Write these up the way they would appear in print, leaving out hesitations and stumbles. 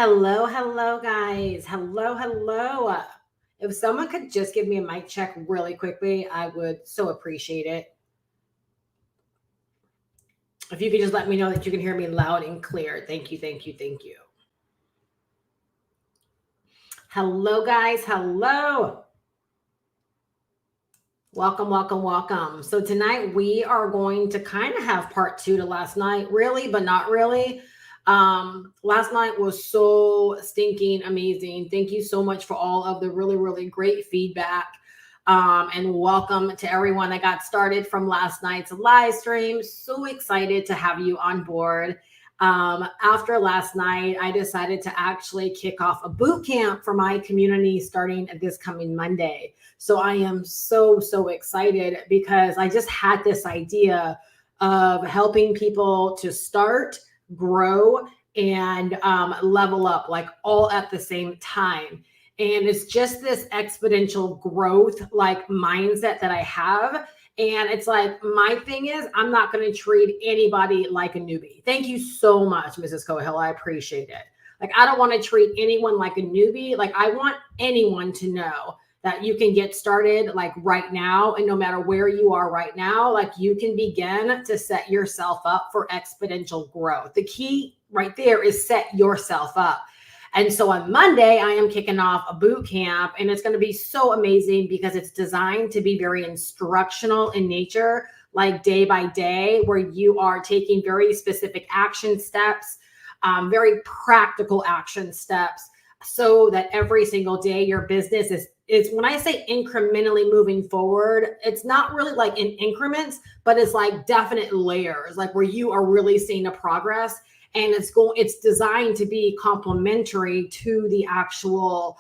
Hello, guys. Hello. If someone could just give me a mic check really quickly, I would so appreciate it. If you could just let me know that you can hear me loud and clear. Thank you. Hello, guys. Hello. Welcome. So tonight we are going to kind of have part two to last night, really, but not really. Last night was so stinking amazing. Thank you so much for all of the really great feedback. And welcome to everyone that got started from last night's live stream. So excited to have you on board. After last night, I decided to actually kick off a boot camp for my community starting this coming Monday. So I am so excited because I just had this idea of helping people to start, grow, and level up, like all at the same time. And it's just this exponential growth like mindset that I have. And it's like, my thing is, I'm not going to treat anybody like a newbie. Thank you so much, Mrs. Cohill. I appreciate it. Like, I don't want to treat anyone like a newbie. Like, I want anyone to know that you can get started like right now. And no matter where you are right now, like you can begin to set yourself up for exponential growth. The key right there is set yourself up. And so on Monday, I am kicking off a boot camp, and it's going to be so amazing because it's designed to be very instructional in nature, like day by day, where you are taking very specific action steps, very practical action steps, so that every single day your business is when I say incrementally moving forward, it's not really like in increments, but it's like definite layers, like where you are really seeing a progress. And it's designed to be complementary to the actual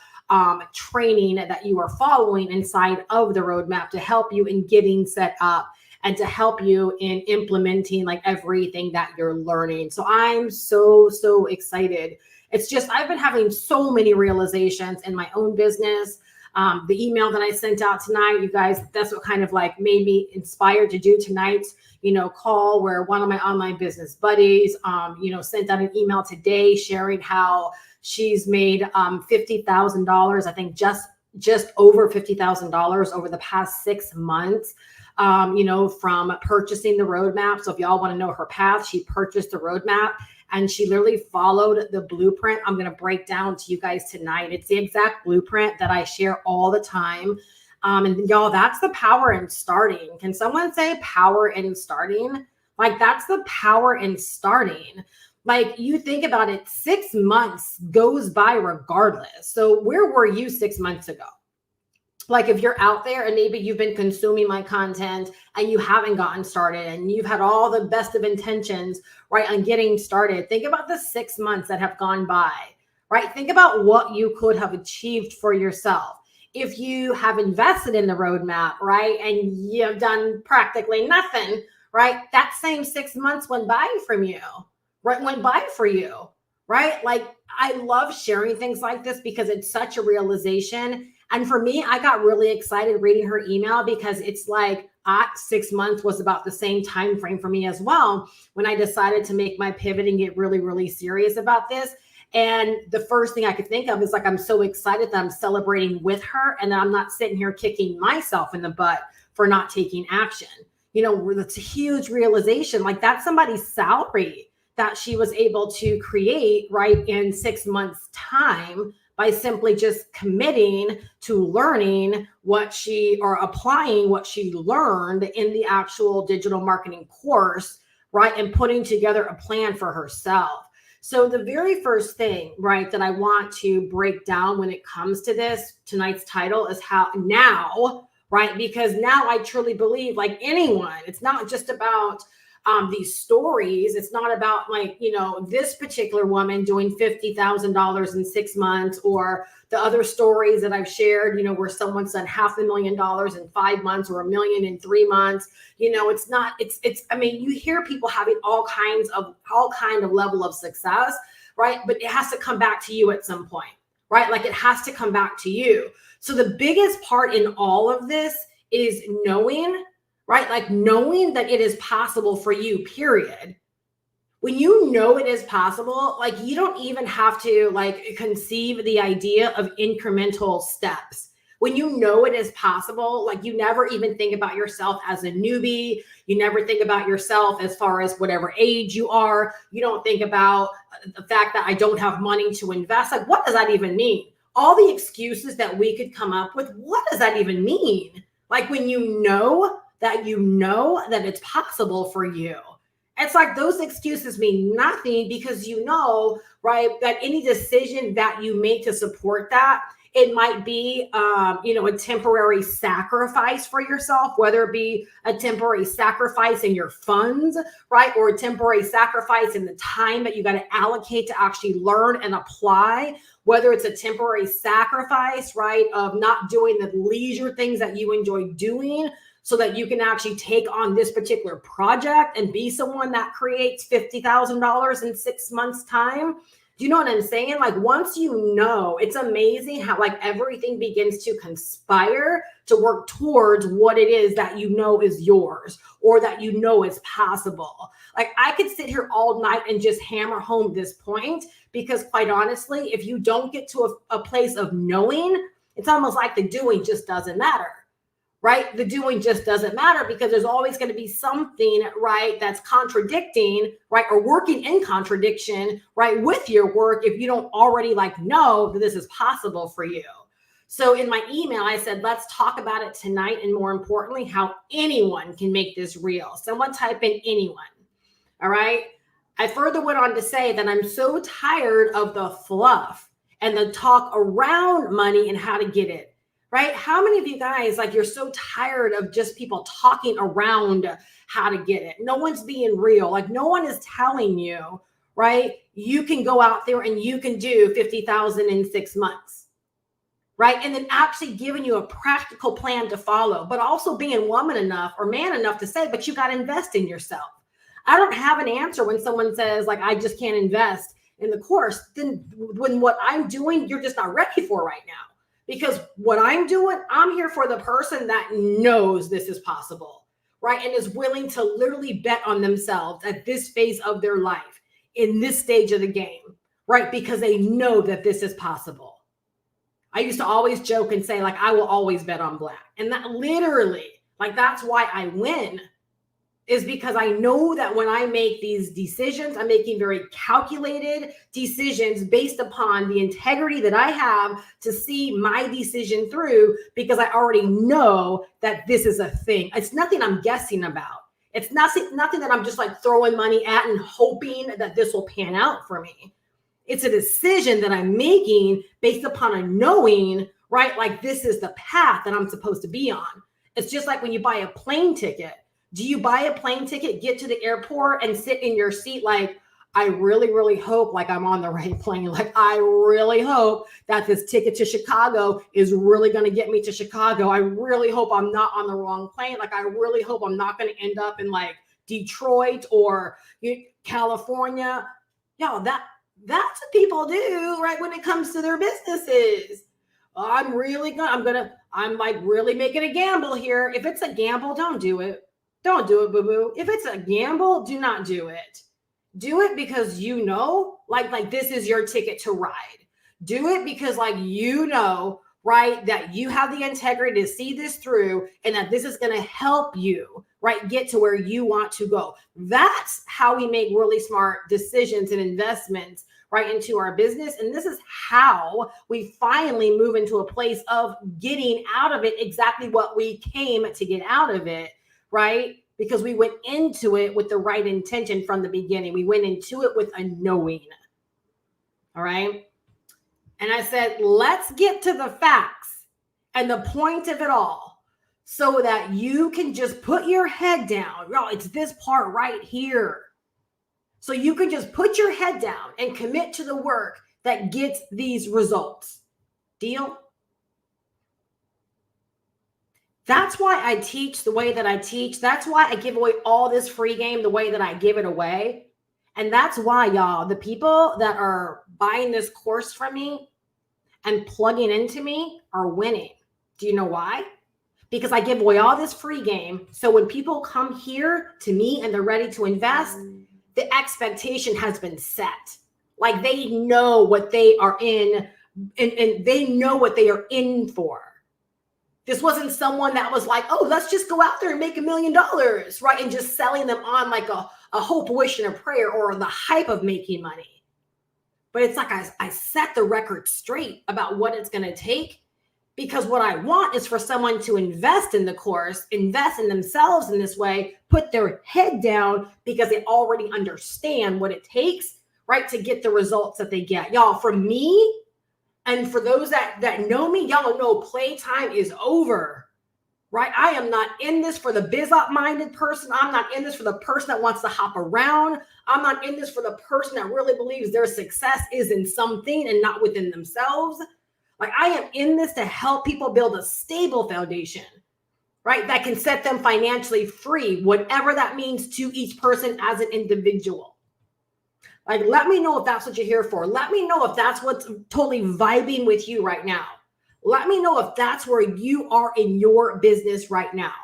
training that you are following inside of the roadmap to help you in getting set up and to help you in implementing like everything that you're learning. So I'm so excited. It's just, I've been having so many realizations in my own business. The email that I sent out tonight, you guys, that's what kind of like made me inspired to do tonight's, call, where one of my online business buddies, sent out an email today sharing how she's made $50,000, I think just over $50,000 over the past 6 months, from purchasing the roadmap. So if y'all want to know her path, she purchased the roadmap and she literally followed the blueprint I'm going to break down to you guys tonight. It's the exact blueprint that I share all the time. And y'all, that's the power in starting. Can someone say power in starting? Like, that's the power in starting. Like, you think about it, 6 months goes by regardless. So where were you 6 months ago? Like, if you're out there and maybe you've been consuming my content and you haven't gotten started and you've had all the best of intentions, right, on getting started, think about the 6 months that have gone by, right? Think about what you could have achieved for yourself. If you have invested in the roadmap, right, and you've done practically nothing, right, that same 6 months went by from you, right, went by for you, right? Like, I love sharing things like this because it's such a realization. And for me, I got really excited reading her email because it's like 6 months was about the same time frame for me as well when I decided to make my pivot and get really serious about this. And the first thing I could think of is like, I'm so excited that I'm celebrating with her and that I'm not sitting here kicking myself in the butt for not taking action. That's a huge realization. Like, that's somebody's salary that she was able to create right in 6 months' time by simply just committing to learning or applying what she learned in the actual digital marketing course, right? And putting together a plan for herself. So the very first thing, right, that I want to break down when it comes to this, tonight's title is how now, right? Because now I truly believe, like anyone, it's not just about these stories. It's not about like, this particular woman doing $50,000 in 6 months, or the other stories that I've shared, where someone's done $500,000 in 5 months or $1 million in 3 months. I mean, you hear people having all kind of level of success, right? But it has to come back to you at some point, right? Like, it has to come back to you. So the biggest part in all of this is knowing, right? Like, knowing that it is possible for you, period. When you know it is possible, like you don't even have to like conceive the idea of incremental steps. When you know it is possible, like you never even think about yourself as a newbie. You never think about yourself as far as whatever age you are. You don't think about the fact that I don't have money to invest. Like, what does that even mean? All the excuses that we could come up with, what does that even mean? Like when you know that it's possible for you. It's like those excuses mean nothing because you know, right, that any decision that you make to support that, it might be, a temporary sacrifice for yourself, whether it be a temporary sacrifice in your funds, right, or a temporary sacrifice in the time that you got to allocate to actually learn and apply, whether it's a temporary sacrifice, right, of not doing the leisure things that you enjoy doing so that you can actually take on this particular project and be someone that creates $50,000 in 6 months' time. Do you know what I'm saying? Like once you know, it's amazing how like everything begins to conspire to work towards what it is that you know is yours or that you know is possible. Like I could sit here all night and just hammer home this point because quite honestly, if you don't get to a place of knowing, it's almost like the doing just doesn't matter. Right? The doing just doesn't matter because there's always going to be something, right, that's contradicting, right, or working in contradiction, right, with your work if you don't already like know that this is possible for you. So in my email, I said, let's talk about it tonight. And more importantly, how anyone can make this real. Someone type in anyone. All right. I further went on to say that I'm so tired of the fluff and the talk around money and how to get it. Right? How many of you guys, like, you're so tired of just people talking around how to get it? No one's being real. Like, no one is telling you, right? You can go out there and you can do 50,000 in 6 months, right? And then actually giving you a practical plan to follow, but also being woman enough or man enough to say, but you got to invest in yourself. I don't have an answer when someone says, like, I just can't invest in the course. Then when what I'm doing, you're just not ready for right now. Because what I'm doing, I'm here for the person that knows this is possible, right? And is willing to literally bet on themselves at this phase of their life, in this stage of the game, right? Because they know that this is possible. I used to always joke and say, like, I will always bet on black. And that literally, like, that's why I win. Is because I know that when I make these decisions, I'm making very calculated decisions based upon the integrity that I have to see my decision through because I already know that this is a thing. It's nothing I'm guessing about. It's nothing that I'm just like throwing money at and hoping that this will pan out for me. It's a decision that I'm making based upon a knowing, right? Like this is the path that I'm supposed to be on. It's just like when you buy a plane ticket. Do you buy a plane ticket, get to the airport and sit in your seat like, I really, really hope like I'm on the right plane. Like, I really hope that this ticket to Chicago is really going to get me to Chicago. I really hope I'm not on the wrong plane. Like, I really hope I'm not going to end up in like Detroit or California. Yo, that's what people do, right? When it comes to their businesses. I'm like really making a gamble here. If it's a gamble, don't do it. Don't do it, boo-boo. If it's a gamble, do not do it. Do it because you know, like this is your ticket to ride. Do it because like you know, right, that you have the integrity to see this through and that this is going to help you, right, get to where you want to go. That's how we make really smart decisions and investments right into our business. And this is how we finally move into a place of getting out of it exactly what we came to get out of it. Right? Because we went into it with the right intention from the beginning. We went into it with a knowing. All right. And I said, let's get to the facts and the point of it all so that you can just put your head down. Oh, it's this part right here. So you can just put your head down and commit to the work that gets these results. Deal? That's why I teach the way that I teach. That's why I give away all this free game the way that I give it away. And that's why, y'all, the people that are buying this course from me and plugging into me are winning. Do you know why? Because I give away all this free game. So when people come here to me and they're ready to invest, the expectation has been set. Like they know what they are in, and they know what they are in for. This wasn't someone that was like, oh, let's just go out there and make $1 million, right? And just selling them on like a hope, wish, and a prayer, or the hype of making money. But it's like I set the record straight about what it's going to take, because what I want is for someone to invest in the course, invest in themselves in this way, put their head down, because they already understand what it takes, right, to get the results that they get. Y'all, for me, and for those that know me, y'all know playtime is over, right? I am not in this for the biz-op-minded person. I'm not in this for the person that wants to hop around. I'm not in this for the person that really believes their success is in something and not within themselves. Like, I am in this to help people build a stable foundation, right, that can set them financially free, whatever that means to each person as an individual. Like, let me know if that's what you're here for. Let me know if that's what's totally vibing with you right now. Let me know if that's where you are in your business right now,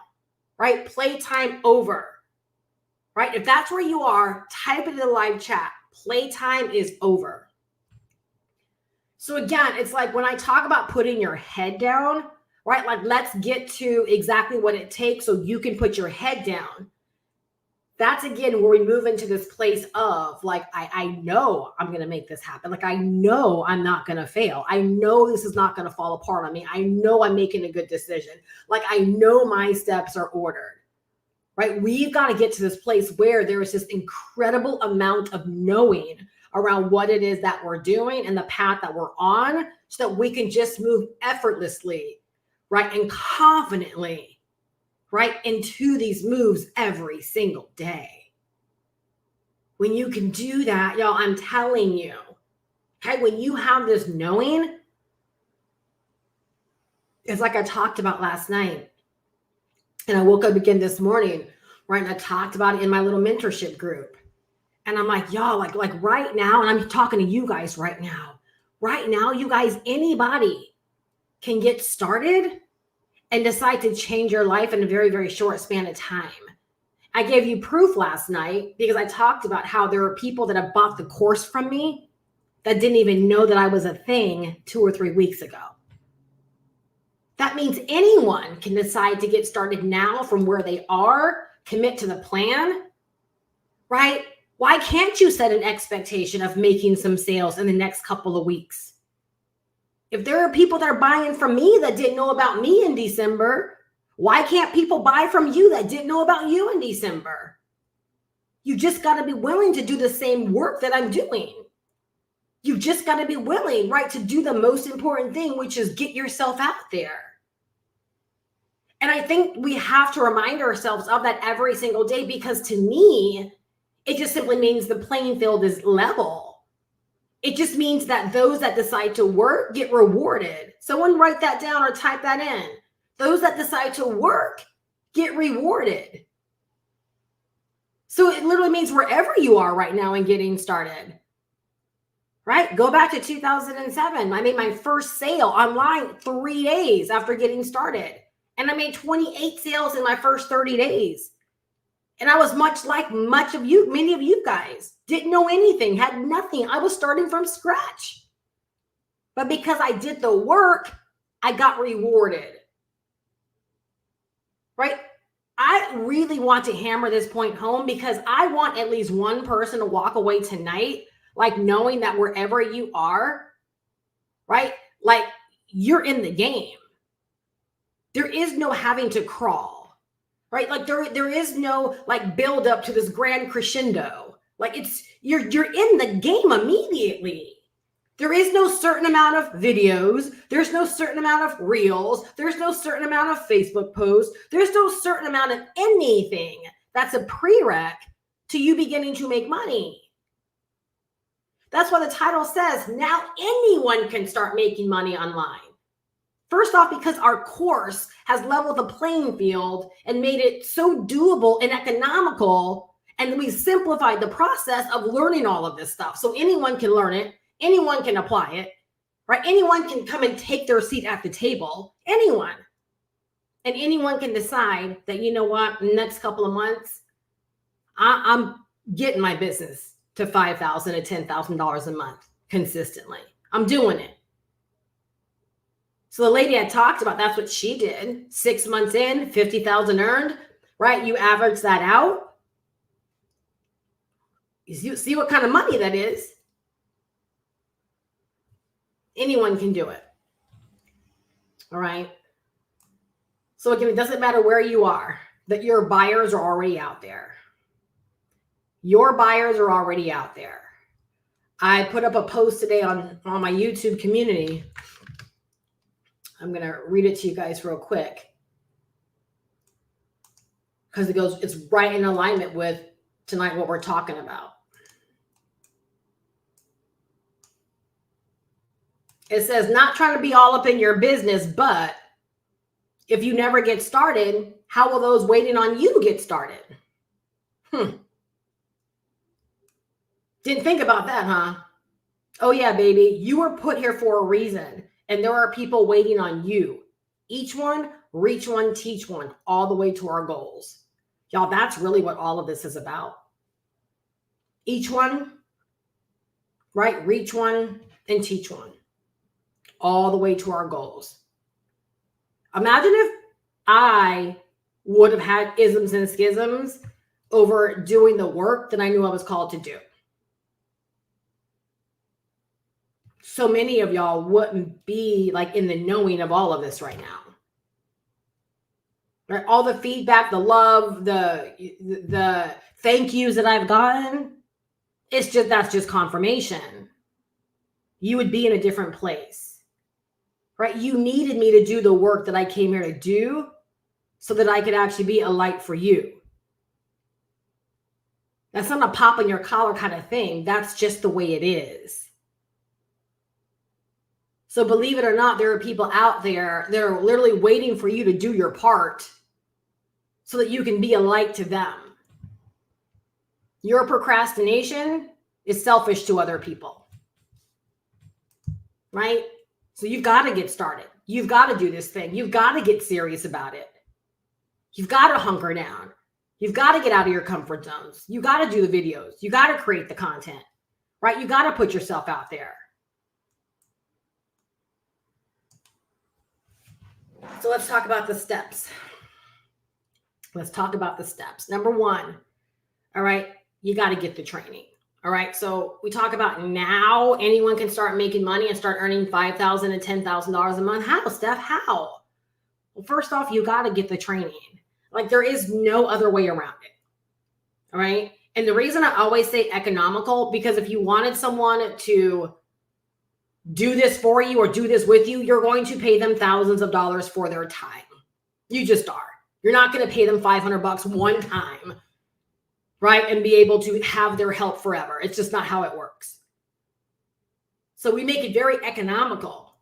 right? Playtime over, right? If that's where you are, type it in the live chat. Playtime is over. So again, it's like when I talk about putting your head down, right? Like, let's get to exactly what it takes so you can put your head down. That's again where we move into this place of like, I know I'm going to make this happen. Like, I know I'm not going to fail. I know this is not going to fall apart on me. I know I'm making a good decision. Like, I know my steps are ordered, right? We've got to get to this place where there is this incredible amount of knowing around what it is that we're doing and the path that we're on, so that we can just move effortlessly, right? And confidently, right, into these moves every single day. When you can do that, y'all, I'm telling you, okay, when you have this knowing, it's like I talked about last night, and I woke up again this morning, right, and I talked about it in my little mentorship group. And I'm like, y'all, like right now, and I'm talking to you guys right now, you guys, anybody can get started and decide to change your life in a very, very short span of time. I gave you proof last night because I talked about how there are people that have bought the course from me that didn't even know that I was a thing 2 or 3 weeks ago. That means anyone can decide to get started now from where they are, commit to the plan, right? Why can't you set an expectation of making some sales in the next couple of weeks? If there are people that are buying from me that didn't know about me in December, why can't people buy from you that didn't know about you in December? You just got to be willing to do the same work that I'm doing. You just got to be willing, right, to do the most important thing, which is get yourself out there. And I think we have to remind ourselves of that every single day, because to me, it just simply means the playing field is level. It just means that those that decide to work get rewarded. Someone write that down or type that in. Those that decide to work get rewarded. So it literally means wherever you are right now and getting started, right? Go back to 2007. I made my first sale online 3 days after getting started. And I made 28 sales in my first 30 days. And I was much like many of you guys. Didn't know anything, had nothing. I was starting from scratch. But because I did the work, I got rewarded. Right? I really want to hammer this point home, because I want at least one person to walk away tonight, like knowing that wherever you are, right? Like, you're in the game. There is no having to crawl, right? Like there is no like build up to this grand crescendo. Like you're in the game immediately. There is no certain amount of videos. There's no certain amount of reels. There's no certain amount of Facebook posts. There's no certain amount of anything that's a prereq to you beginning to make money. That's why the title says now anyone can start making money online. First off, because our course has leveled the playing field and made it so doable and economical, and we simplified the process of learning all of this stuff. So anyone can learn it, anyone can apply it, right? Anyone can come and take their seat at the table, anyone. And anyone can decide that, you know what, next couple of months, I'm getting my business to $5,000 to $10,000 a month consistently. I'm doing it. So the lady I talked about, that's what she did. 6 months in, 50,000 earned, right? You average that out. You see what kind of money that is. Anyone can do it. All right. So again, it doesn't matter where you are, that your buyers are already out there. Your buyers are already out there. I put up a post today on my YouTube community. I'm going to read it to you guys real quick because it's right in alignment with tonight what we're talking about. It says, not trying to be all up in your business, but if you never get started, how will those waiting on you get started? Didn't think about that, huh? Oh yeah, baby. You were put here for a reason, and there are people waiting on you. Each one, reach one, teach one, all the way to our goals. Y'all, that's really what all of this is about. Each one, right? Reach one and teach one, all the way to our goals. Imagine if I would have had isms and schisms over doing the work that I knew I was called to do. So many of y'all wouldn't be like in the knowing of all of this right now. Right? All the feedback, the love, the thank yous that I've gotten, that's just confirmation. You would be in a different place. Right? You needed me to do the work that I came here to do so that I could actually be a light for you. That's not a pop in your collar kind of thing. That's just the way it is. So believe it or not, there are people out there that are literally waiting for you to do your part so that you can be a light to them. Your procrastination is selfish to other people, right? So you've got to get started. You've got to do this thing. You've got to get serious about it. You've got to hunker down. You've got to get out of your comfort zones. You got to do the videos. You got to create the content, right? You got to put yourself out there. So let's talk about the steps. Let's talk about the steps. Number one, all right, you got to get the training. All right. So we talk about now anyone can start making money and start earning $5,000 and $10,000 a month. How, Steph? How? Well, first off, you got to get the training. Like there is no other way around it. All right. And the reason I always say economical, because if you wanted someone to do this for you or do this with you, you're going to pay them thousands of dollars for their time. You just are. You're not going to pay them $500 one time, right? And be able to have their help forever. It's just not how it works. So we make it very economical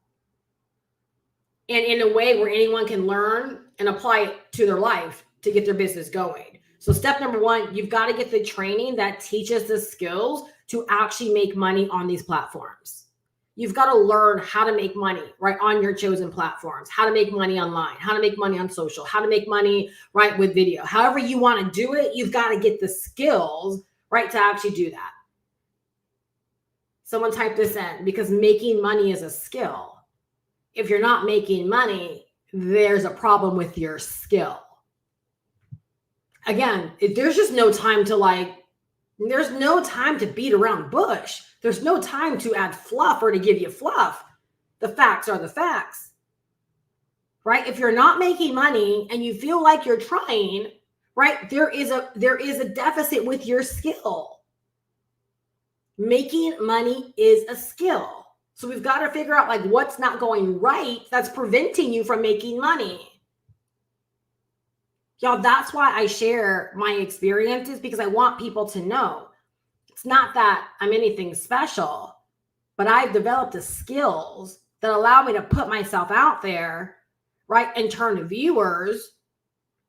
and in a way where anyone can learn and apply it to their life to get their business going. So step number one, you've got to get the training that teaches the skills to actually make money on these platforms. You've got to learn how to make money, right, on your chosen platforms, how to make money online, how to make money on social, how to make money, right, with video. However you want to do it, you've got to get the skills, right, to actually do that. Someone type this in, because making money is a skill. If you're not making money, there's a problem with your skill. Again, there's just no time to there's no time to beat around the bush. There's no time to add fluff or to give you fluff. The facts are the facts, right? If you're not making money and you feel like you're trying, right, there is a deficit with your skill. Making money is a skill. So we've got to figure out like what's not going right that's preventing you from making money. Y'all, that's why I share my experiences, because I want people to know it's not that I'm anything special, but I've developed the skills that allow me to put myself out there, right, and turn viewers,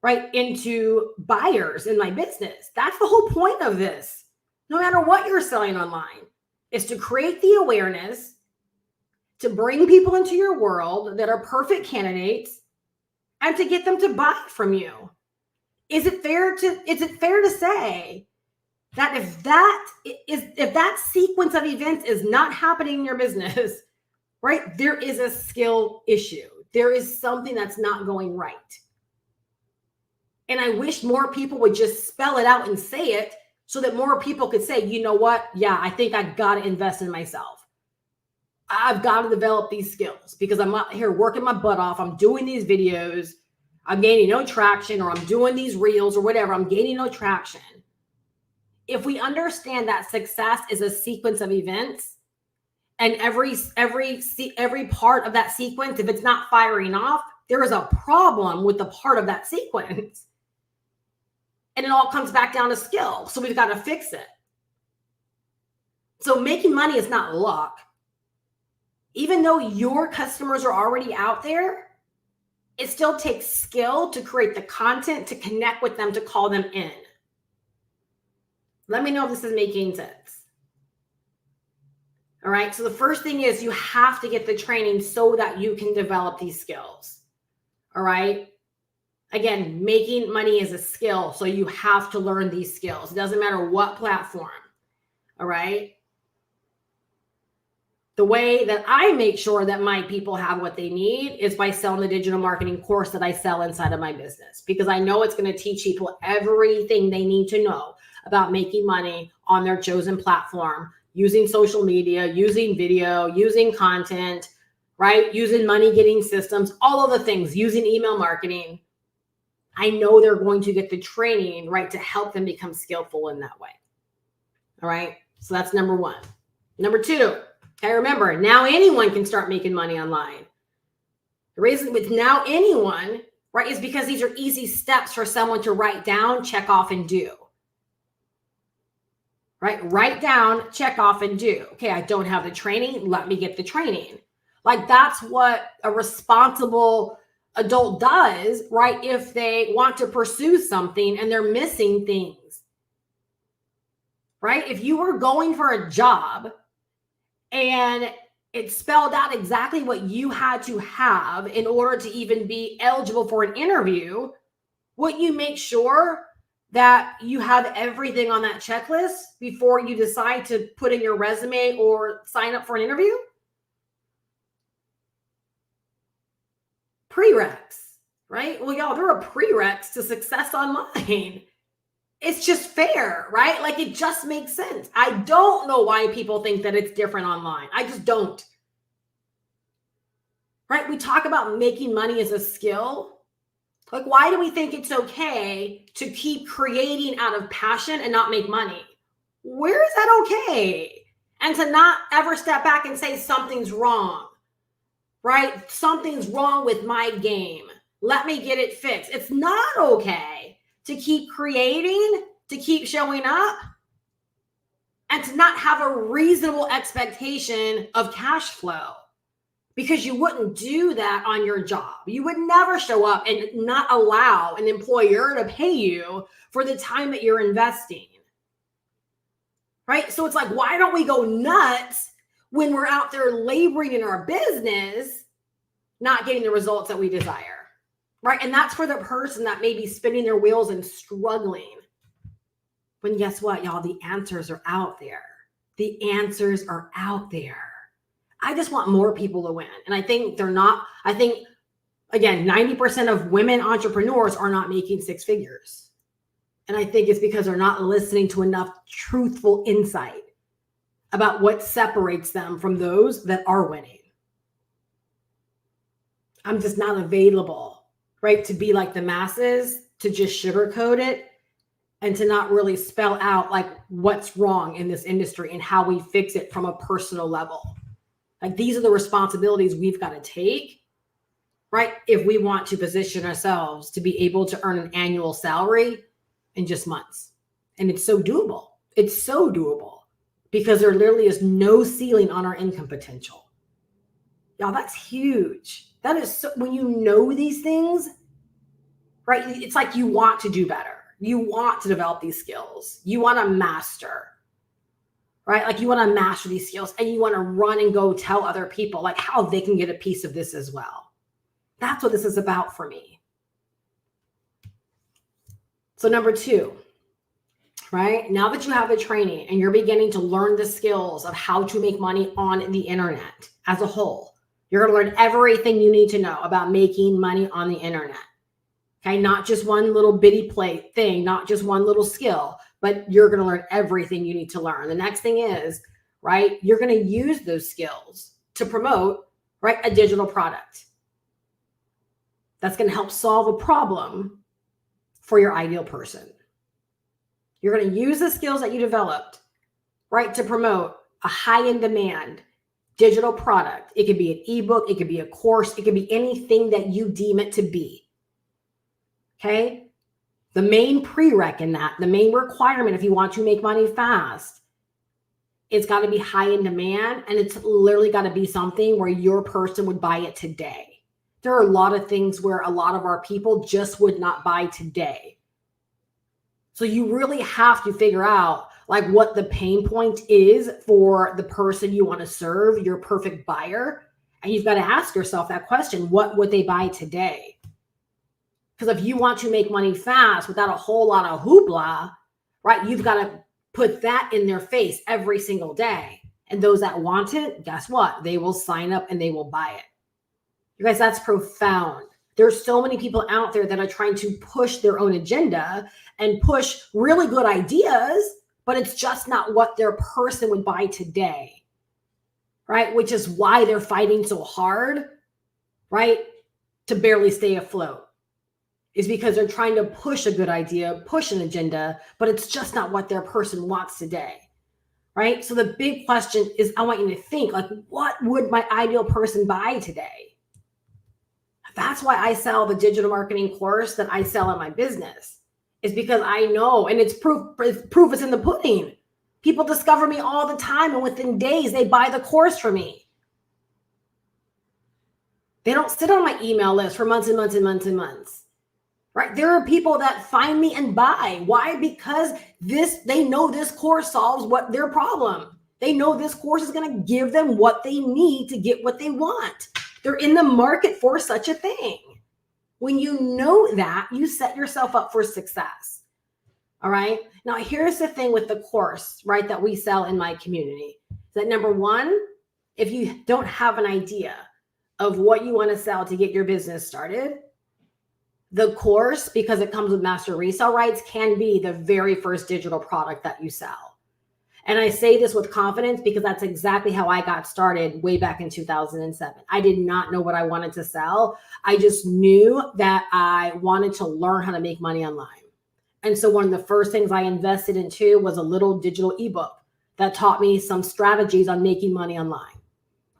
right, into buyers in my business. That's the whole point of this. No matter what you're selling online, is to create the awareness, to bring people into your world that are perfect candidates, and to get them to buy from you. Is it fair to say that if that sequence of events is not happening in your business, right, there is a skill issue. There is something that's not going right. And I wish more people would just spell it out and say it so that more people could say, you know what? Yeah, I think I got to invest in myself. I've got to develop these skills because I'm out here working my butt off. I'm doing these videos. I'm gaining no traction, or I'm doing these reels or whatever. I'm gaining no traction. If we understand that success is a sequence of events, and every part of that sequence, if it's not firing off, there is a problem with the part of that sequence. And it all comes back down to skill. So we've got to fix it. So making money is not luck. Even though your customers are already out there, it still takes skill to create the content, to connect with them, to call them in. Let me know if this is making sense. All right. So the first thing is you have to get the training so that you can develop these skills. All right. Again, making money is a skill. So you have to learn these skills. It doesn't matter what platform. All right. The way that I make sure that my people have what they need is by selling the digital marketing course that I sell inside of my business, because I know it's going to teach people everything they need to know about making money on their chosen platform, using social media, using video, using content, right? Using money getting systems, all of the things, using email marketing. I know they're going to get the training, right, to help them become skillful in that way. All right. So that's number one. Number two, okay, remember, now anyone can start making money online. The reason with now anyone, right, is because these are easy steps for someone to write down, check off, and do. Right? Write down, check off, and do. Okay, I don't have the training. Let me get the training. Like, that's what a responsible adult does, right? If they want to pursue something and they're missing things, right? If you were going for a job and it spelled out exactly what you had to have in order to even be eligible for an interview, would you make sure that you have everything on that checklist before you decide to put in your resume or sign up for an interview? Prereqs, right? Well, y'all, there are prereqs to success online. It's just fair, right? Like, it just makes sense. I don't know why people think that it's different online. I just don't. Right? We talk about making money as a skill. Like, why do we think it's okay to keep creating out of passion and not make money? Where is that okay? And to not ever step back and say something's wrong, right? Something's wrong with my game. Let me get it fixed. It's not okay to keep creating, to keep showing up, and to not have a reasonable expectation of cash flow. Because you wouldn't do that on your job. You would never show up and not allow an employer to pay you for the time that you're investing. Right? So it's like, why don't we go nuts when we're out there laboring in our business, not getting the results that we desire? Right? And that's for the person that may be spinning their wheels and struggling. When guess what, y'all? The answers are out there. The answers are out there. I just want more people to win. And I think they're not. I think, again, 90% of women entrepreneurs are not making six figures. And I think it's because they're not listening to enough truthful insight about what separates them from those that are winning. I'm just not available, right, to be like the masses, to just sugarcoat it, and to not really spell out like what's wrong in this industry and how we fix it from a personal level. Like, these are the responsibilities we've got to take, right? If we want to position ourselves to be able to earn an annual salary in just months. And it's so doable. It's so doable because there literally is no ceiling on our income potential. Y'all, that's huge. That is so, when you know these things, right? It's like you want to do better. You want to develop these skills. You want to master. Right? Like, you want to master these skills and you want to run and go tell other people like how they can get a piece of this as well. That's what this is about for me. So number two, right? Now that you have the training and you're beginning to learn the skills of how to make money on the internet as a whole, you're going to learn everything you need to know about making money on the internet. Okay, not just one little bitty play thing, not just one little skill, but you're going to learn everything you need to learn. The next thing is, right, you're going to use those skills to promote, right, a digital product that's going to help solve a problem for your ideal person. You're going to use the skills that you developed, right, to promote a high in demand digital product. It could be an ebook, it could be a course, it could be anything that you deem it to be. Okay. The main prereq in that, the main requirement, if you want to make money fast, it's got to be high in demand, and it's literally got to be something where your person would buy it today. There are a lot of things where a lot of our people just would not buy today. So you really have to figure out like what the pain point is for the person you want to serve, your perfect buyer. And you've got to ask yourself that question: what would they buy today? Because if you want to make money fast without a whole lot of hoopla, right, you've got to put that in their face every single day. And those that want it, guess what? They will sign up and they will buy it. You guys, that's profound. There's so many people out there that are trying to push their own agenda and push really good ideas, but it's just not what their person would buy today, right? Which is why they're fighting so hard, right, to barely stay afloat. Is because they're trying to push a good idea, push an agenda, but it's just not what their person wants today, right? So the big question is, I want you to think, like, what would my ideal person buy today? That's why I sell the digital marketing course that I sell in my business, is because I know, and it's proof is in the pudding. People discover me all the time, and within days, they buy the course from me. They don't sit on my email list for months and months and months and months. Right? There are people that find me and buy. Why? Because they know this course solves what their problem. They know this course is going to give them what they need to get what they want. They're in the market for such a thing. When you know that, you set yourself up for success. All right. Now, here's the thing with the course, right, that we sell in my community. That number one, if you don't have an idea of what you want to sell to get your business started, the course, because it comes with master resale rights, can be the very first digital product that you sell. And I say this with confidence because that's exactly how I got started way back in 2007. I did not know what I wanted to sell. I just knew that I wanted to learn how to make money online. And so one of the first things I invested into was a little digital ebook that taught me some strategies on making money online.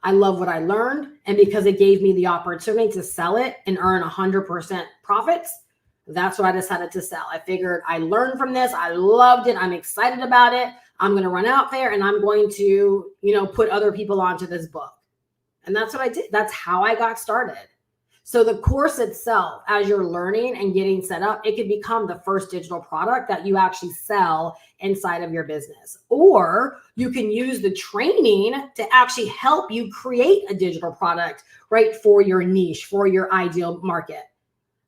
I love what I learned. And because it gave me the opportunity to sell it and earn 100% profits, that's what I decided to sell. I figured I learned from this. I loved it. I'm excited about it. I'm going to run out there and I'm going to, put other people onto this book. And that's what I did. That's how I got started. So the course itself, as you're learning and getting set up, it could become the first digital product that you actually sell inside of your business. Or you can use the training to actually help you create a digital product, right, for your niche, for your ideal market,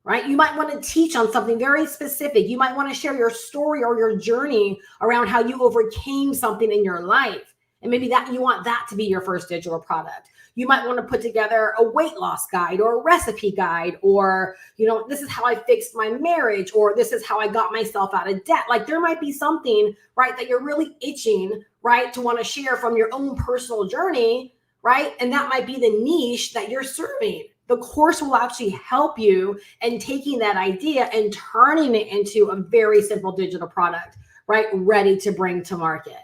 right? You might want to teach on something very specific. You might want to share your story or your journey around how you overcame something in your life. And maybe that you want that to be your first digital product. You might want to put together a weight loss guide or a recipe guide, or, this is how I fixed my marriage, or this is how I got myself out of debt. Like there might be something, right, that you're really itching, right, to want to share from your own personal journey, right? And that might be the niche that you're serving. The course will actually help you in taking that idea and turning it into a very simple digital product, right, ready to bring to market.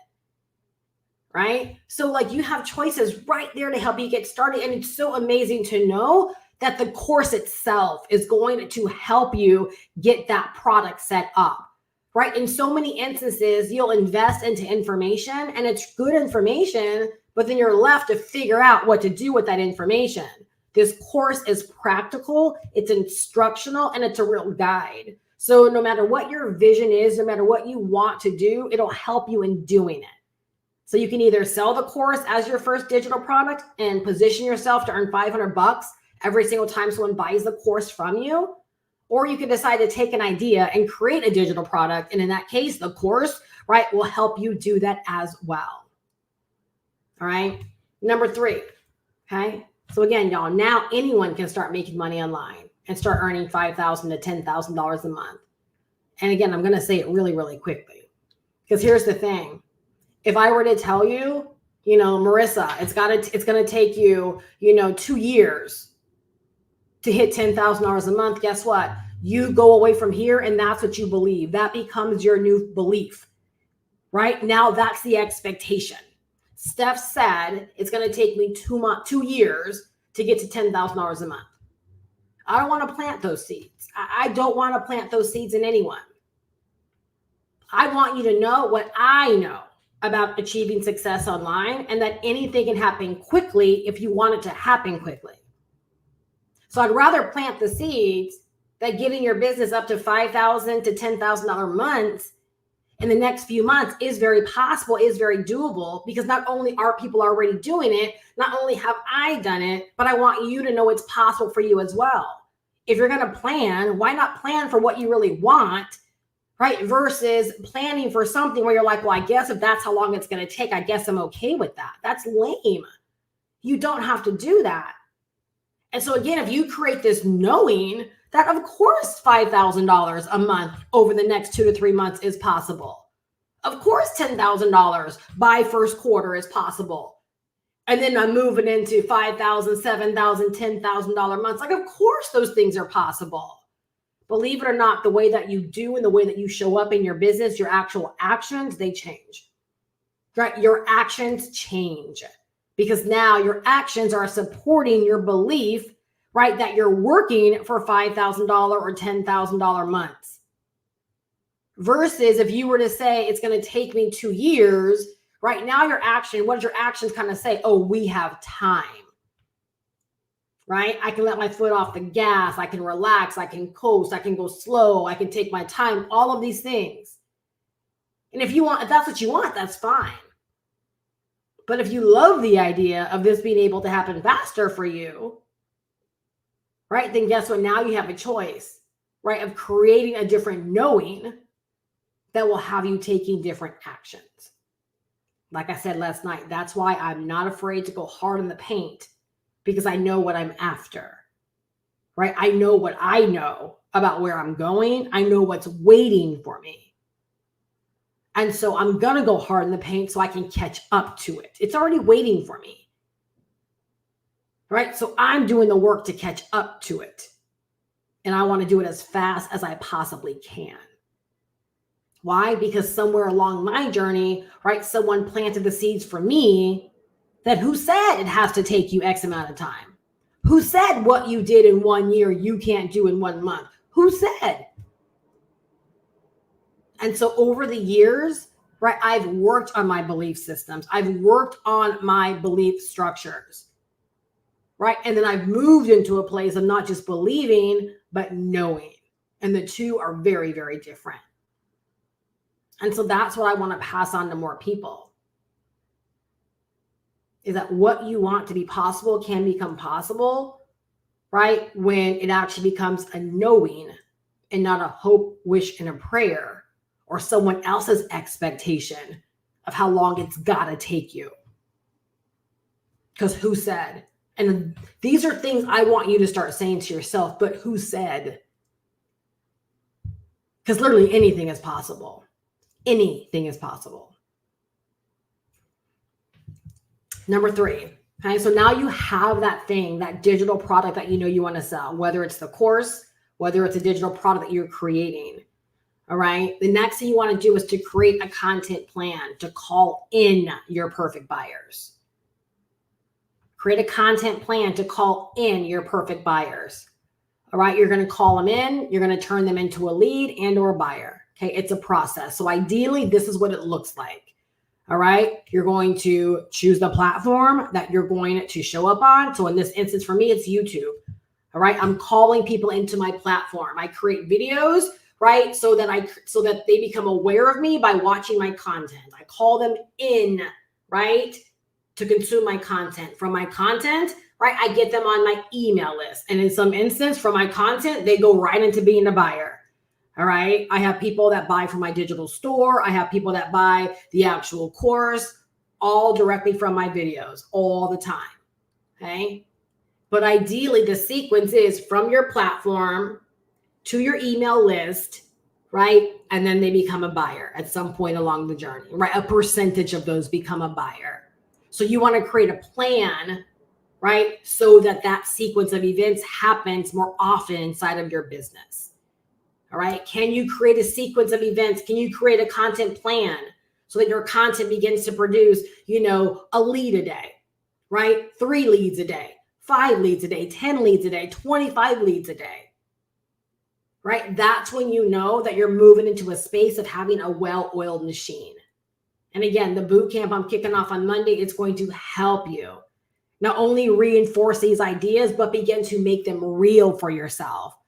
Right? So like you have choices right there to help you get started. And it's so amazing to know that the course itself is going to help you get that product set up, right? In so many instances, you'll invest into information and it's good information, but then you're left to figure out what to do with that information. This course is practical, it's instructional, and it's a real guide. So no matter what your vision is, no matter what you want to do, it'll help you in doing it. So you can either sell the course as your first digital product and position yourself to earn $500 every single time someone buys the course from you, Or you can decide to take an idea and create a digital product. And in that case, the course, right, will help you do that as well. All right. Number 3. Okay. So again, y'all, now anyone can start making money online and start earning $5,000 to $10,000 a month. And again, I'm going to say it really, really quickly, because here's the thing. If I were to tell you, Marissa, it's going to take you, 2 years to hit $10,000 a month, guess what? You go away from here and that's what you believe. That becomes your new belief, right? Now that's the expectation. Steph said it's going to take me 2 years to get to $10,000 a month. I don't want to plant those seeds. I don't want to plant those seeds in anyone. I want you to know what I know about achieving success online, and that anything can happen quickly if you want it to happen quickly. So I'd rather plant the seeds that getting your business up to $5,000 to $10,000 months in the next few months is very possible, is very doable, because not only are people already doing it, not only have I done it, but I want you to know it's possible for you as well. If you're going to plan, why not plan for what you really want, right? Versus planning for something where you're like, well, I guess if that's how long it's going to take, I guess I'm okay with that. That's lame. You don't have to do that. And so again, if you create this knowing that of course $5,000 a month over the next 2 to 3 months is possible. Of course $10,000 by first quarter is possible. And then I'm moving into $5,000, $7,000, $10,000 months. Like, of course those things are possible. Believe it or not, the way that you do and the way that you show up in your business, your actual actions, they change. Right? Your actions change. Because now your actions are supporting your belief, right, that you're working for $5,000 or $10,000 months. Versus if you were to say, it's going to take me 2 years, right now your action, what does your actions kind of say? Oh, we have time, right? I can let my foot off the gas. I can relax. I can coast. I can go slow. I can take my time, all of these things. And if that's what you want, that's fine. But if you love the idea of this being able to happen faster for you, right, then guess what? Now you have a choice, right, of creating a different knowing that will have you taking different actions. Like I said last night, that's why I'm not afraid to go hard in the paint, because I know what I'm after, right? I know what I know about where I'm going. I know what's waiting for me. And so I'm going to go hard in the paint so I can catch up to it. It's already waiting for me, right? So I'm doing the work to catch up to it. And I want to do it as fast as I possibly can. Why? Because somewhere along my journey, right, someone planted the seeds for me that who said it has to take you X amount of time? Who said what you did in 1 year you can't do in 1 month? Who said? And so over the years, right, I've worked on my belief systems. I've worked on my belief structures, right? And then I've moved into a place of not just believing, but knowing. And the two are very, very different. And so that's what I want to pass on to more people, is that what you want to be possible can become possible, right? When it actually becomes a knowing and not a hope, wish, and a prayer, or someone else's expectation of how long it's got to take you. Because who said? And these are things I want you to start saying to yourself, but who said? Because literally anything is possible. Anything is possible. Number 3. Okay, so now you have that thing, that digital product that you know you want to sell, whether it's the course, whether it's a digital product that you're creating. All right. The next thing you want to do is to create a content plan to call in your perfect buyers. Create a content plan to call in your perfect buyers. All right. You're going to call them in. You're going to turn them into a lead and or buyer. Okay. It's a process. So ideally, this is what it looks like. All right. You're going to choose the platform that you're going to show up on. So in this instance, for me, it's YouTube. All right. I'm calling people into my platform. I create videos, right? So that they become aware of me by watching my content. I call them in, right, to consume my content. From my content, right? I get them on my email list. And in some instance, from my content, they go right into being a buyer. All right. I have people that buy from my digital store. I have people that buy the actual course, all directly from my videos all the time. Okay. But ideally, the sequence is from your platform to your email list, right? And then they become a buyer at some point along the journey, right? A percentage of those become a buyer. So you want to create a plan, right? So that that sequence of events happens more often inside of your business. All right. Can you create a sequence of events? Can you create a content plan so that your content begins to produce, a lead a day, right? 3 leads a day, 5 leads a day, 10 leads a day, 25 leads a day, right? That's when you know that you're moving into a space of having a well-oiled machine. And again, the boot camp I'm kicking off on Monday, it's going to help you not only reinforce these ideas, but begin to make them real for yourself.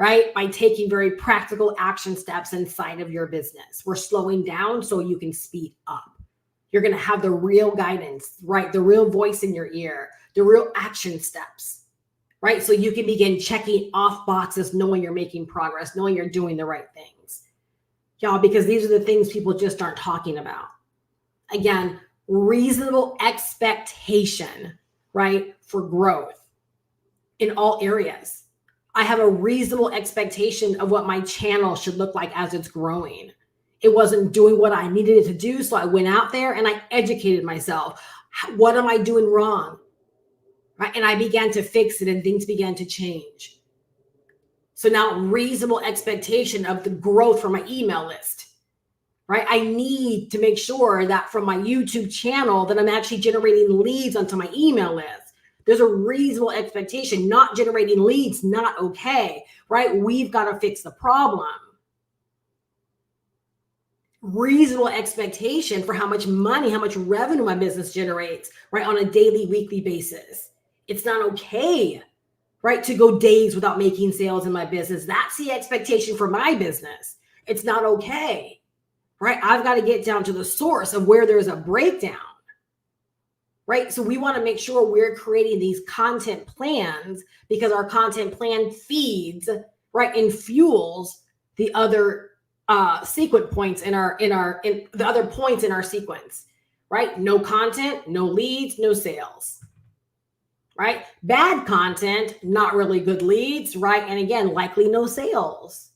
Right? By taking very practical action steps inside of your business. We're slowing down so you can speed up. You're going to have the real guidance, right? The real voice in your ear, the real action steps, right? So you can begin checking off boxes, knowing you're making progress, knowing you're doing the right things. Y'all, because these are the things people just aren't talking about. Again, reasonable expectation, right? For growth in all areas. I have a reasonable expectation of what my channel should look like as it's growing. It wasn't doing what I needed it to do. So I went out there and I educated myself. What am I doing wrong? Right? And I began to fix it and things began to change. So now reasonable expectation of the growth from my email list, right? I need to make sure that from my YouTube channel that I'm actually generating leads onto my email list. There's a reasonable expectation. Not generating leads, not okay, right? We've got to fix the problem. Reasonable expectation for how much money, how much revenue my business generates, right? On a daily, weekly basis. It's not okay, right? To go days without making sales in my business. That's the expectation for my business. It's not okay, right? I've got to get down to the source of where there's a breakdown. Right? So we want to make sure we're creating these content plans because our content plan feeds, right, and fuels the other sequence points in the other points in our sequence, right? No content, no leads, no sales, right? Bad content, not really good leads, right? And again, likely no sales.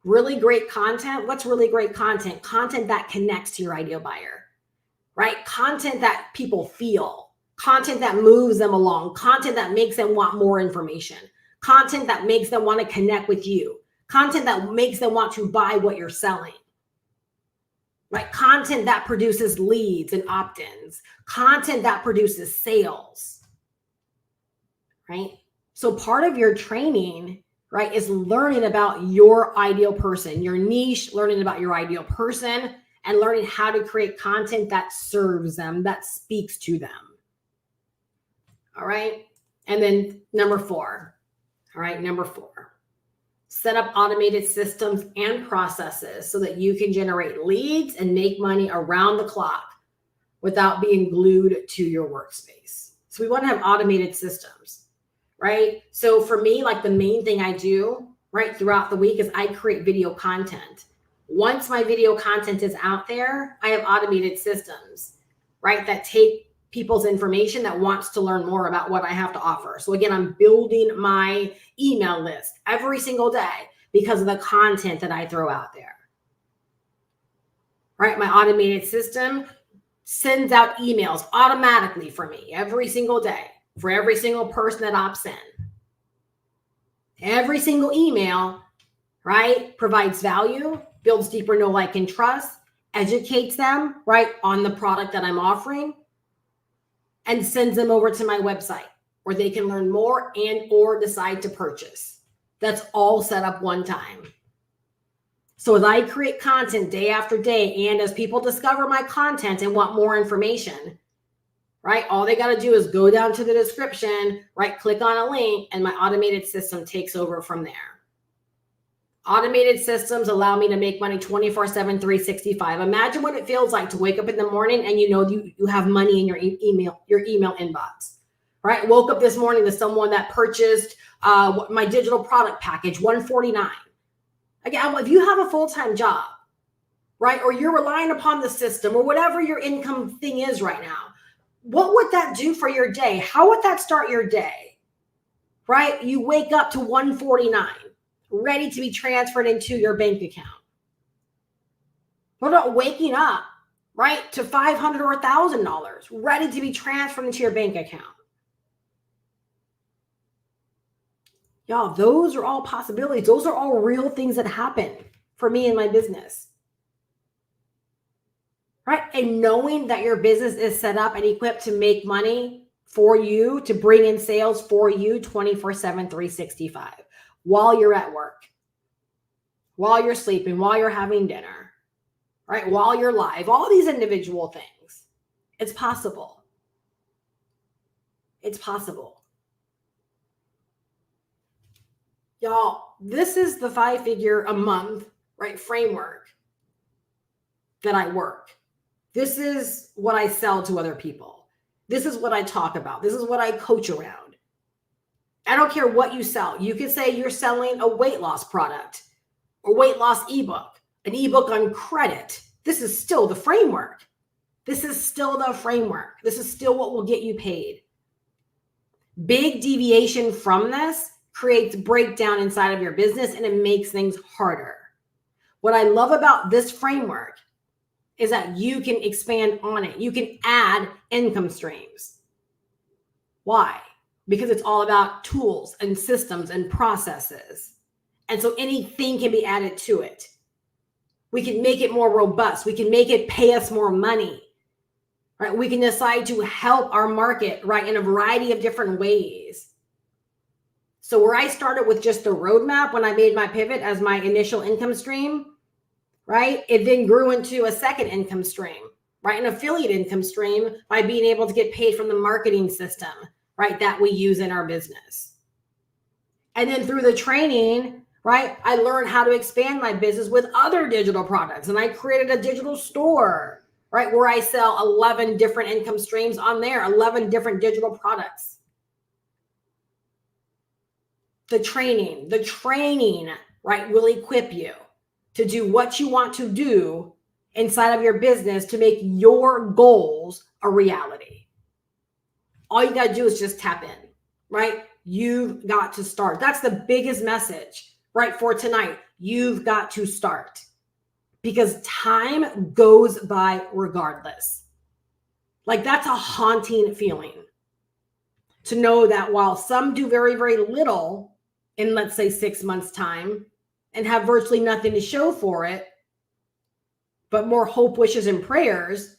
Really great content. What's really great content? Content that connects to your ideal buyer. Right? Content that people feel, content that moves them along, content that makes them want more information, content that makes them want to connect with you, content that makes them want to buy what you're selling, right? Content that produces leads and opt-ins, content that produces sales, right? So part of your training, right, is learning about your ideal person, your niche, learning about your ideal person, and learning how to create content that serves them, that speaks to them. All right. And then number 4. All right. Number 4, set up automated systems and processes so that you can generate leads and make money around the clock without being glued to your workspace. So we want to have automated systems, right? So for me, like the main thing I do right throughout the week is I create video content. Once my video content is out there, I have automated systems, right, that take people's information that wants to learn more about what I have to offer. So again, I'm building my email list every single day because of the content that I throw out there. Right? My automated system sends out emails automatically for me every single day for every single person that opts in. Every single email, right, provides value, builds deeper know, like, and trust, educates them, right, on the product that I'm offering, and sends them over to my website where they can learn more and or decide to purchase. That's all set up one time. So as I create content day after day, and as people discover my content and want more information, right, all they got to do is go down to the description, right, click on a link, and my automated system takes over from there. Automated systems allow me to make money 24/7, 365. Imagine what it feels like to wake up in the morning and you know you have money in your email inbox, right? Woke up this morning to someone that purchased my digital product package, $149. Again, if you have a full-time job, right, or you're relying upon the system or whatever your income thing is right now, what would that do for your day? How would that start your day, right? You wake up to $149, ready to be transferred into your bank account. What about waking up, right, to $500 or $1,000, ready to be transferred into your bank account? Y'all, those are all possibilities. Those are all real things that happen for me in my business. Right? And knowing that your business is set up and equipped to make money for you, to bring in sales for you 24/7, 365, while you're at work, while you're sleeping, while you're having dinner, right? While you're live, all these individual things. It's possible. It's possible. Y'all, this is the 5-figure a month, right, framework that I work. This is what I sell to other people. This is what I talk about. This is what I coach around. I don't care what you sell. You could say you're selling a weight loss product or weight loss ebook, an ebook on credit. This is still the framework. This is still the framework. This is still what will get you paid. Big deviation from this creates breakdown inside of your business, and it makes things harder. What I love about this framework is that you can expand on it. You can add income streams. Why? Because it's all about tools and systems and processes. And so anything can be added to it. We can make it more robust. We can make it pay us more money, right? We can decide to help our market, right, in a variety of different ways. So where I started with just the roadmap when I made my pivot as my initial income stream, right? It then grew into a second income stream, right? An affiliate income stream by being able to get paid from the marketing system, right? That we use in our business. And then through the training, right? I learned how to expand my business with other digital products. And I created a digital store, right? Where I sell 11 different income streams on there, 11 different digital products. The training, right, will equip you to do what you want to do inside of your business to make your goals a reality. All you got to do is just tap in, right? You've got to start. That's the biggest message, right, for tonight. You've got to start because time goes by regardless. Like that's a haunting feeling to know that while some do very, very little in, let's say, 6 months' time, and have virtually nothing to show for it, but more hope, wishes, and prayers,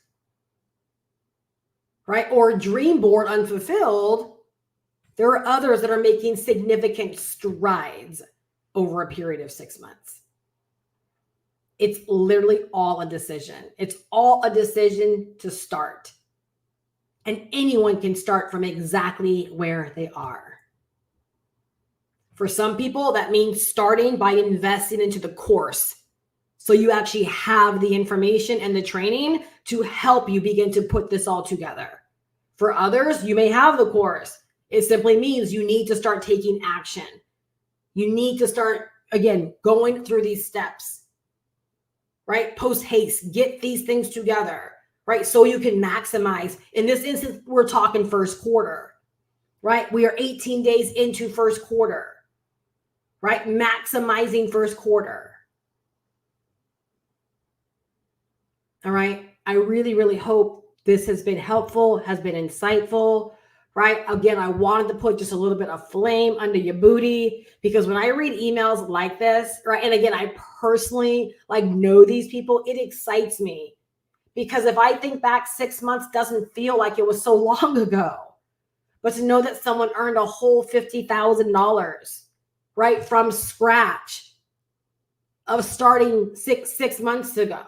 right? Or dream board unfulfilled, there are others that are making significant strides over a period of 6 months. It's literally all a decision. It's all a decision to start. And anyone can start from exactly where they are. For some people, that means starting by investing into the course. So you actually have the information and the training to help you begin to put this all together. For others, you may have the course. It simply means you need to start taking action. You need to start, again, going through these steps, right? Post haste, get these things together, right? So you can maximize. In this instance, we're talking first quarter, right? We are 18 days into first quarter. Right? Maximizing first quarter. All right. I really, really hope this has been helpful, has been insightful, right? Again, I wanted to put just a little bit of flame under your booty because when I read emails like this, right? And again, I personally know these people. It excites me because if I think back 6 months doesn't feel like it was so long ago, but to know that someone earned a whole $50,000 right from scratch of starting six months ago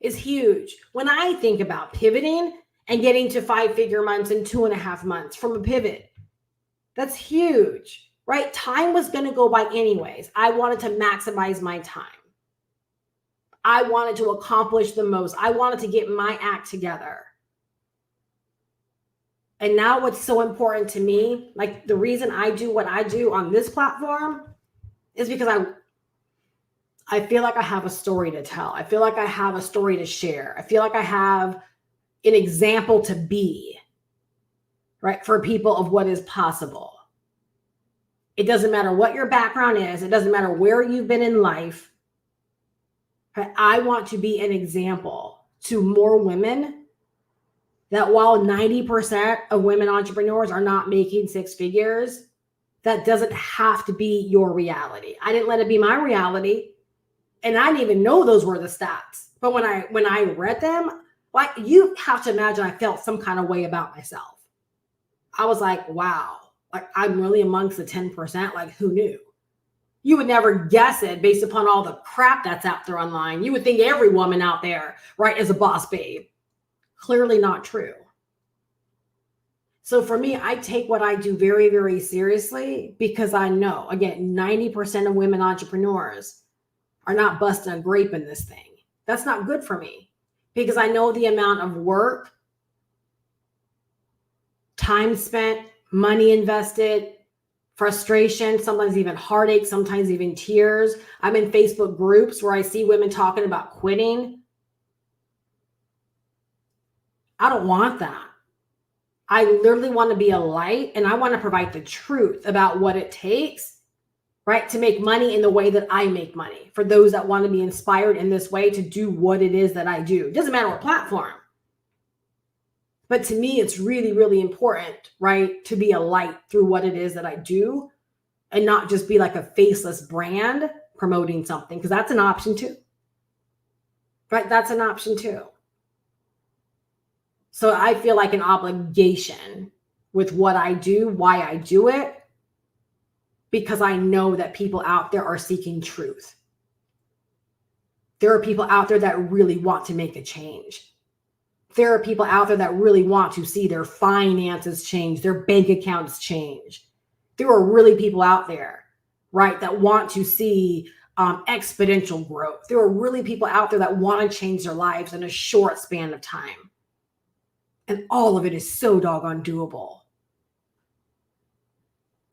is huge. When I think about pivoting and getting to 5-figure months in 2.5 months from a pivot, that's huge, right? Time was going to go by anyways. I wanted to maximize my time. I wanted to accomplish the most. I wanted to get my act together. And now what's so important to me, like the reason I do what I do on this platform is because I feel like I have a story to tell. I feel like I have a story to share. I feel like I have an example to be, right, for people of what is possible. It doesn't matter what your background is. It doesn't matter where you've been in life. Right? I want to be an example to more women that while 90% of women entrepreneurs are not making six figures, that doesn't have to be your reality. I didn't let it be my reality. And I didn't even know those were the stats. But when I read them, like, you have to imagine I felt some kind of way about myself. I was like, wow, like I'm really amongst the 10%. Like, who knew? You would never guess it based upon all the crap that's out there online. You would think every woman out there, right, is a boss babe. Clearly not true. So for me, I take what I do very, very seriously because I know, again, 90% of women entrepreneurs are not busting a grape in this thing. That's not good for me because I know the amount of work, time spent, money invested, frustration, sometimes even heartache, sometimes even tears. I'm in Facebook groups where I see women talking about quitting. I don't want that. I literally want to be a light and I want to provide the truth about what it takes, right, to make money in the way that I make money for those that want to be inspired in this way to do what it is that I do. It doesn't matter what platform. But to me, it's really, really important, right, to be a light through what it is that I do and not just be like a faceless brand promoting something, because that's an option too, right? That's an option too. So I feel like an obligation with what I do, why I do it, because I know that people out there are seeking truth. There are people out there that really want to make a change. There are people out there that really want to see their finances change, their bank accounts change. There are really people out there, right, that want to see exponential growth. There are really people out there that want to change their lives in a short span of time. And all of it is so doggone doable.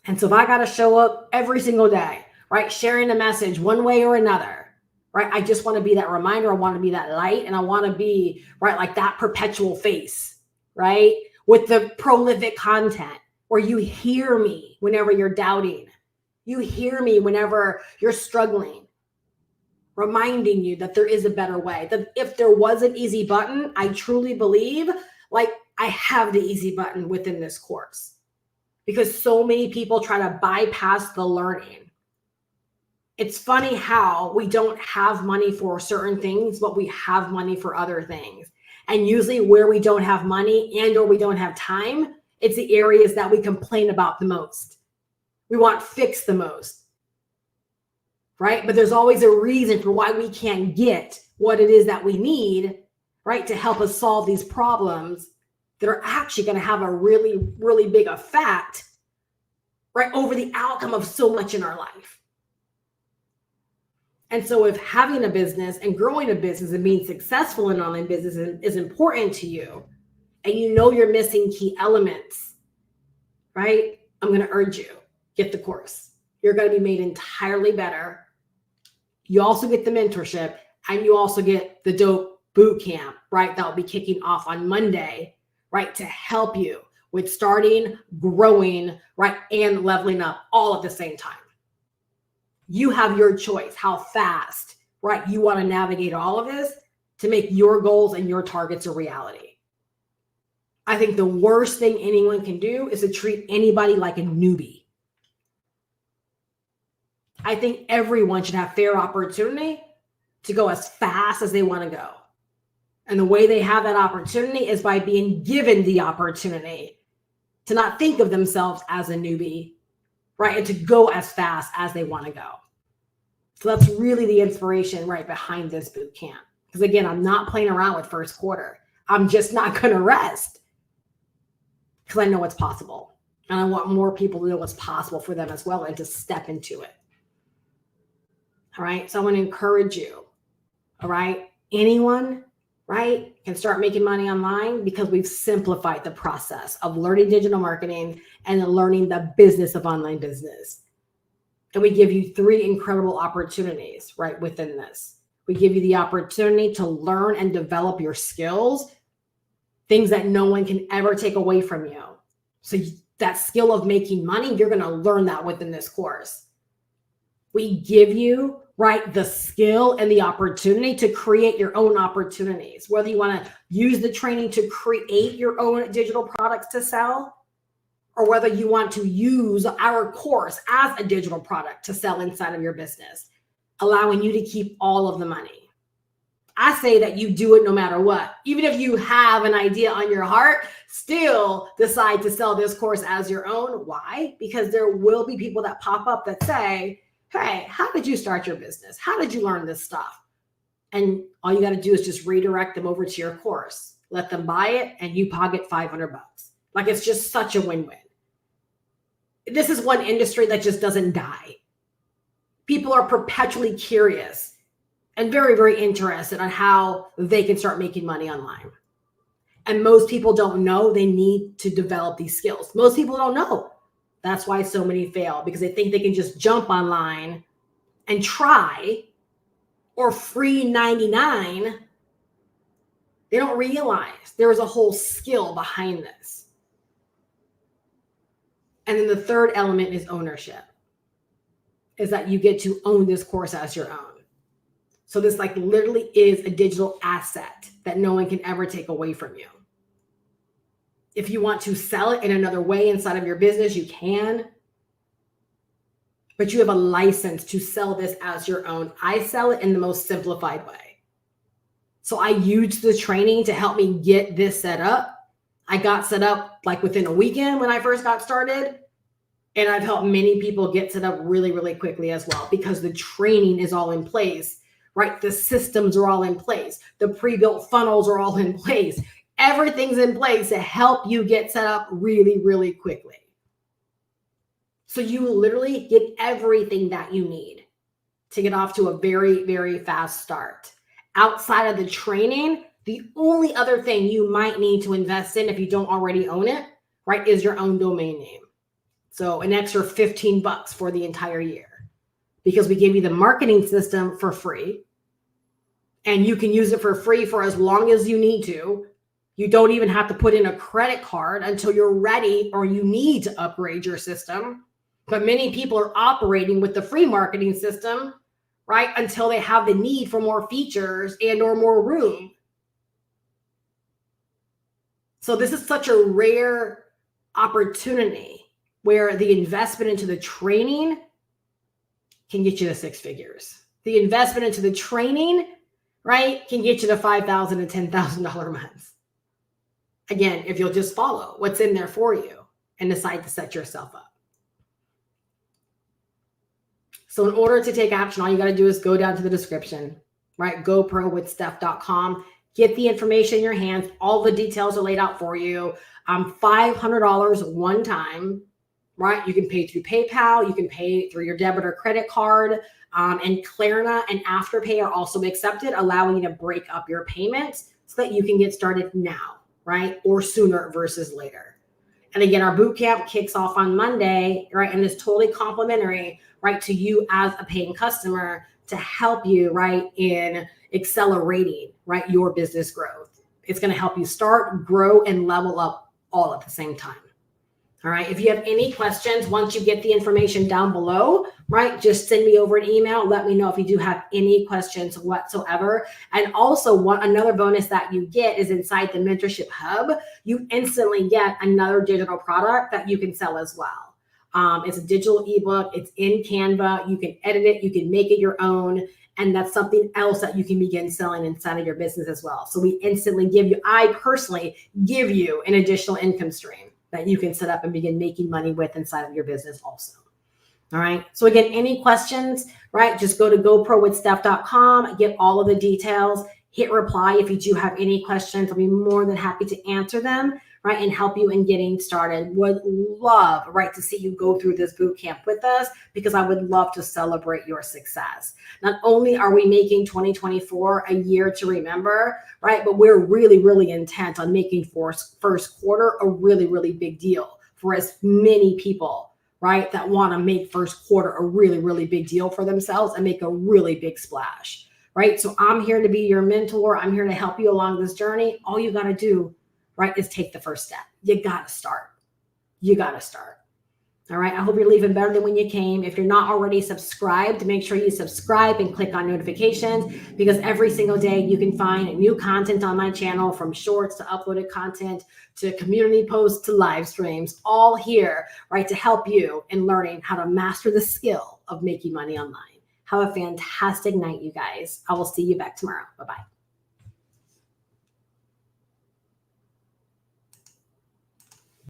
And so if I got to show up every single day, right, sharing a message one way or another, right, I just want to be that reminder. I want to be that light. And I want to be, right, like that perpetual face, right, with the prolific content where you hear me whenever you're doubting. You hear me whenever you're struggling, reminding you that there is a better way. That if there was an easy button, I truly believe, like, I have the easy button within this course because so many people try to bypass the learning. It's funny how we don't have money for certain things, but we have money for other things. And usually where we don't have money and or we don't have time, it's the areas that we complain about the most. We want fixed the most, right? But there's always a reason for why we can't get what it is that we need, right, to help us solve these problems that are actually going to have a really, really big effect, right, over the outcome of so much in our life. And so if having a business and growing a business and being successful in online business is important to you, and you know you're missing key elements, right, I'm going to urge you, get the course. You're going to be made entirely better. You also get the mentorship and you also get the dope boot camp, right, that will be kicking off on Monday, right, to help you with starting, growing, right, and leveling up all at the same time. You have your choice how fast, right, you want to navigate all of this to make your goals and your targets a reality. I think the worst thing anyone can do is to treat anybody like a newbie. I think everyone should have fair opportunity to go as fast as they want to go. And the way they have that opportunity is by being given the opportunity to not think of themselves as a newbie, right, and to go as fast as they want to go. So that's really the inspiration right behind this boot camp. Because again, I'm not playing around with first quarter. I'm just not going to rest because I know what's possible. And I want more people to know what's possible for them as well and to step into it. All right. So I want to encourage you. All right. Anyone right, can start making money online because we've simplified the process of learning digital marketing and learning the business of online business. And we give you 3 incredible opportunities right within this. We give you the opportunity to learn and develop your skills, things that no one can ever take away from you. So that skill of making money, you're going to learn that within this course. We give you right the skill and the opportunity to create your own opportunities, whether you want to use the training to create your own digital products to sell, or whether you want to use our course as a digital product to sell inside of your business, allowing you to keep all of the money. I say that you do it no matter what. Even if you have an idea on your heart, still decide to sell this course as your own. Why? Because there will be people that pop up that say, hey, how did you start your business? How did you learn this stuff? And all you got to do is just redirect them over to your course. Let them buy it and you pocket $500. Like, it's just such a win-win. This is one industry that just doesn't die. People are perpetually curious and very, very interested on how they can start making money online. And most people don't know they need to develop these skills. Most people don't know. That's why so many fail, because they think they can just jump online and try, or free 99. They don't realize there is a whole skill behind this. And then the third element is ownership, is that you get to own this course as your own. So this like literally is a digital asset that no one can ever take away from you. If you want to sell it in another way inside of your business, you can. But you have a license to sell this as your own. I sell it in the most simplified way. So I used the training to help me get this set up. I got set up like within a weekend when I first got started. And I've helped many people get set up really, really quickly as well, because the training is all in place, right? The systems are all in place. The pre-built funnels are all in place. Everything's in place to help you get set up really, really quickly. So you literally get everything that you need to get off to a very, very fast start. Outside of the training, the only other thing you might need to invest in if you don't already own it, right, is your own domain name. So an extra $15 for the entire year, because we give you the marketing system for free and you can use it for free for as long as you need to. You don't even have to put in a credit card until you're ready or you need to upgrade your system. But many people are operating with the free marketing system, right, until they have the need for more features and or more room. So this is such a rare opportunity where the investment into the training can get you to 6 figures. The investment into the training, right, can get you to $5,000 and $10,000 months. Again, if you'll just follow what's in there for you and decide to set yourself up. So in order to take action, all you got to do is go down to the description, right? GoProWithSteph.com. Get the information in your hands. All the details are laid out for you. $500 one time, right? You can pay through PayPal. You can pay through your debit or credit card. And Klarna and Afterpay are also accepted, allowing you to break up your payments so that you can get started now, right? Or sooner versus later. And again, our boot camp kicks off on Monday, right? And it's totally complimentary, right, to you as a paying customer to help you, right, in accelerating, right, your business growth. It's going to help you start, grow, and level up all at the same time. All right. If you have any questions, once you get the information down below, right, just send me over an email. Let me know if you do have any questions whatsoever. And also another bonus that you get is inside the mentorship hub, you instantly get another digital product that you can sell as well. It's a digital ebook. It's in Canva. You can edit it. You can make it your own. And that's something else that you can begin selling inside of your business as well. So we instantly give you, I personally give you an additional income stream that you can set up and begin making money with inside of your business also. All right. So again, any questions, right? Just go to GoProWithSteph.com, get all of the details, hit reply if you do have any questions. I'll be more than happy to answer them. right, and help you in getting started. Would love, right, to see you go through this boot camp with us, because I would love to celebrate your success. Not only are we making 2024 a year to remember, right, but we're really, really intent on making first quarter a really, really big deal for as many people, right, that want to make first quarter a really, really big deal for themselves and make a really big splash, right? So I'm here to be your mentor. I'm here to help you along this journey. All you got to do, right, is take the first step. You got to start. You got to start. All right. I hope you're leaving better than when you came. If you're not already subscribed, make sure you subscribe and click on notifications, because every single day you can find new content on my channel, from shorts to uploaded content to community posts to live streams, all here, right, to help you in learning how to master the skill of making money online. Have a fantastic night, you guys. I will see you back tomorrow. Bye-bye.